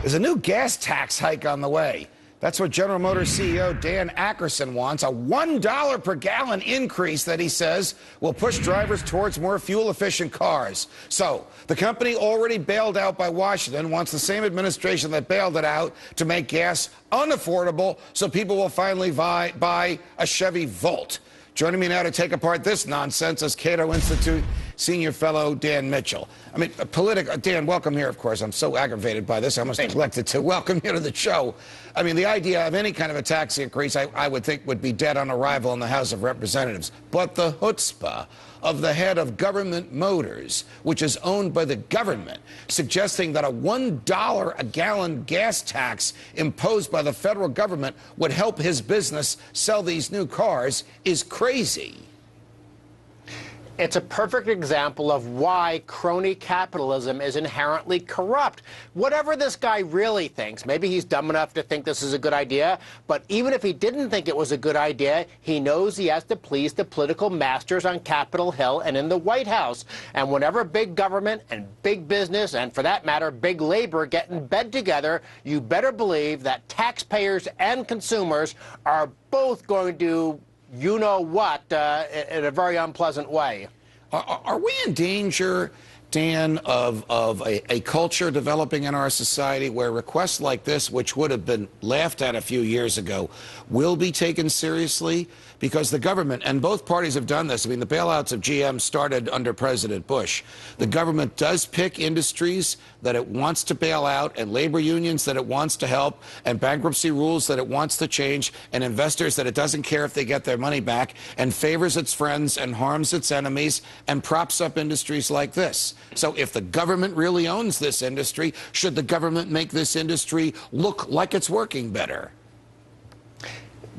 There's a new gas tax hike on the way. That's what General Motors CEO Dan Akerson wants, a $1 per gallon increase that he says will push drivers towards more fuel-efficient cars. So the company already bailed out by Washington wants the same administration that bailed it out to make gas unaffordable so people will finally buy a Chevy Volt. Joining me now to take apart this nonsense is Cato Institute senior fellow Dan Mitchell. I mean, Dan, welcome here, of course. I'm so aggravated by this. I almost neglected to welcome you to the show. I mean, the idea of any kind of a tax increase, I would think, would be dead on arrival in the House of Representatives. But the chutzpah of the head of Government Motors, which is owned by the government, suggesting that a $1 a gallon gas tax imposed by the federal government would help his business sell these new cars is crazy. It's a perfect example of why crony capitalism is inherently corrupt. Whatever this guy really thinks, maybe he's dumb enough to think this is a good idea, but even if he didn't think it was a good idea, he knows he has to please the political masters on Capitol Hill and in the White House. And whenever big government and big business, and for that matter, big labor get in bed together, you better believe that taxpayers and consumers are both going to you-know-what in a very unpleasant way. Are we in danger, Dan, of a culture developing in our society where requests like this, which would have been laughed at a few years ago, will be taken seriously? Because the government, and both parties have done this, I mean, the bailouts of GM started under President Bush. The government does pick industries that it wants to bail out, and labor unions that it wants to help, and bankruptcy rules that it wants to change, and investors that it doesn't care if they get their money back, and favors its friends and harms its enemies, and props up industries like this. So if the government really owns this industry, should the government make this industry look like it's working better?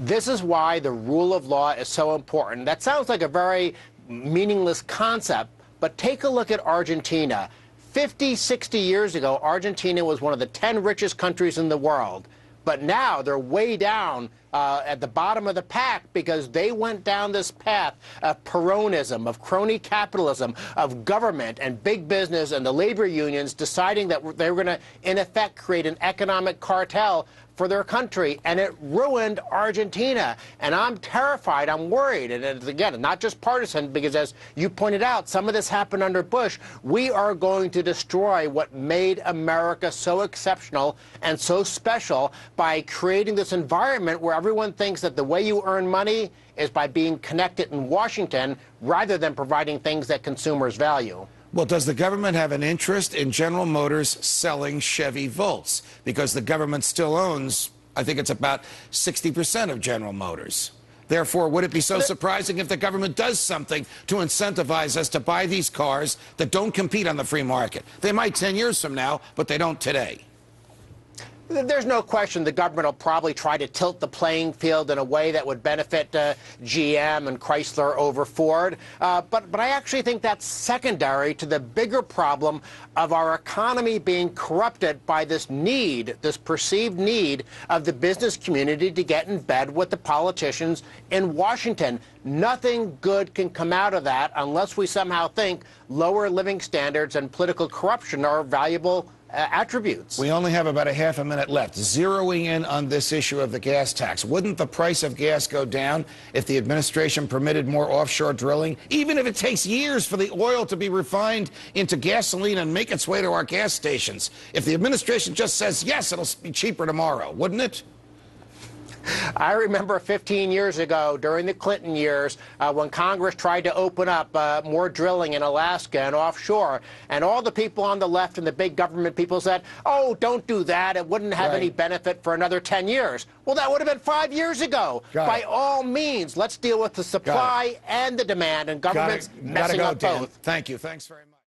This is why the rule of law is so important. That sounds like a very meaningless concept, but take a look at Argentina. 50, 60 years ago, Argentina was one of the 10 richest countries in the world. But now they're way down at the bottom of the pack because they went down this path of Peronism, of crony capitalism, of government and big business and the labor unions deciding that they were going to, in effect, create an economic cartel for their country, and it ruined Argentina. And I'm terrified, I'm worried, and it's, again, not just partisan, because as you pointed out, some of this happened under Bush. We are going to destroy what made America so exceptional and so special by creating this environment where everyone thinks that the way you earn money is by being connected in Washington rather than providing things that consumers value. Well, does the government have an interest in General Motors selling Chevy Volts? Because the government still owns, I think it's about 60% of General Motors. Therefore, would it be so surprising if the government does something to incentivize us to buy these cars that don't compete on the free market? They might 10 years from now, but they don't today. There's no question the government will probably try to tilt the playing field in a way that would benefit GM and Chrysler over Ford. But I actually think that's secondary to the bigger problem of our economy being corrupted by this need, this perceived need of the business community to get in bed with the politicians in Washington. Nothing good can come out of that unless we somehow think lower living standards and political corruption are valuable attributes. We only have about a half a minute left. Zeroing in on this issue of the gas tax, wouldn't the price of gas go down if the administration permitted more offshore drilling, even if it takes years for the oil to be refined into gasoline and make its way to our gas stations? If the administration just says, yes, it'll be cheaper tomorrow, wouldn't it? I remember 15 years ago, during the Clinton years, when Congress tried to open up more drilling in Alaska and offshore, and all the people on the left and the big government people said, oh, don't do that. It wouldn't have any benefit for another 10 years. Well, that would have been 5 years ago. By all means, let's deal with the supply and the demand, and government's messing up both. Thank you. Thanks very much.